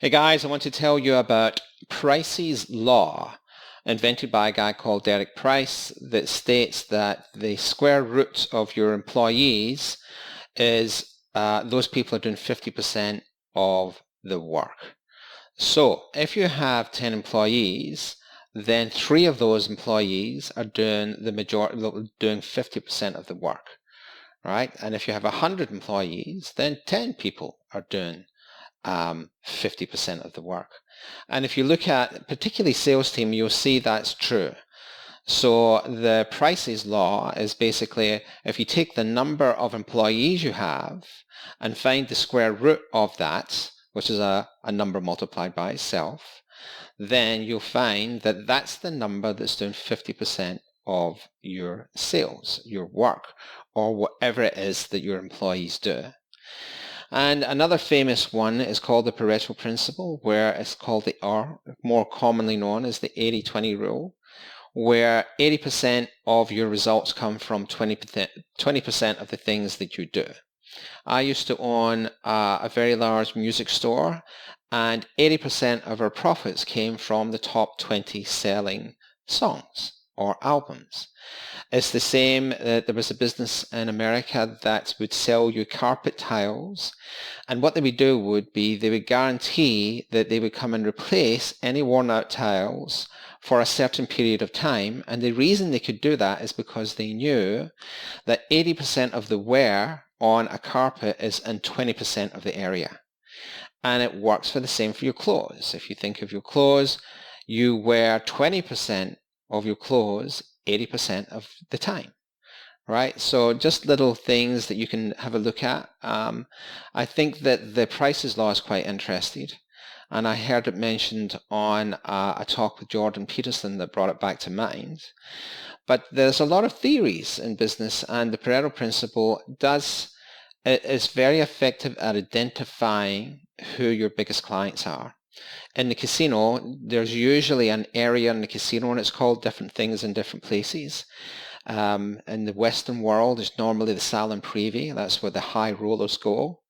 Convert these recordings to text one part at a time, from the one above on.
Hey guys, I want to tell you about Price's Law, invented by a guy called Derek Price, that states that the square root of your employees is those people are doing 50% of the work. So if you have 10 employees, then 3 of those employees are doing doing 50% of the work, right? And if you have 100 employees, then 10 people are doing 50% of the work. And if you look at particularly sales team, you'll see that's true. So the Price's Law is basically if you take the number of employees you have and find the square root of that, which is a number multiplied by itself, then you'll find that that's the number that's doing 50% of your sales, your work, or whatever it is that your employees do. And another famous one is called the Pareto principle, where it's called or more commonly known as the 80-20 rule, where 80% of your results come from 20% of the things that you do. I used to own a very large music store, and 80% of our profits came from the top 20 selling songs or albums. It's the same, there was a business in America that would sell you carpet tiles, and what they would do would be they would guarantee that they would come and replace any worn out tiles for a certain period of time, and the reason they could do that is because they knew that 80% of the wear on a carpet is in 20% of the area. And it works for the same for your clothes. If you think of your clothes, you wear 20% of your clothes 80% of the time, right? So just little things that you can have a look at. I think that the Price's Law is quite interesting, and I heard it mentioned on a talk with Jordan Peterson that brought it back to mind. But there's a lot of theories in business, and the Pareto principle is very effective at identifying who your biggest clients are. In the casino, there's usually an area in the casino and it's called different things in different places. In the Western world, it's normally the Salon Privé. That's where the high rollers go.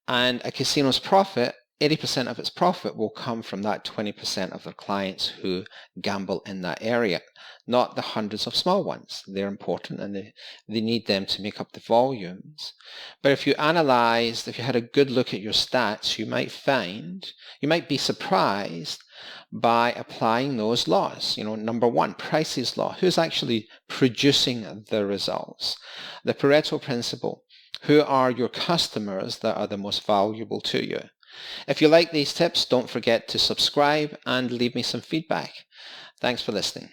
And a casino's profit, 80% of its profit will come from that 20% of their clients who gamble in that area, not the hundreds of small ones. They're important and they need them to make up the volumes. But if you had a good look at your stats, you might be surprised by applying those laws. Number one, Price's Law. Who's actually producing the results? The Pareto principle. Who are your customers that are the most valuable to you? If you like these tips, don't forget to subscribe and leave me some feedback. Thanks for listening.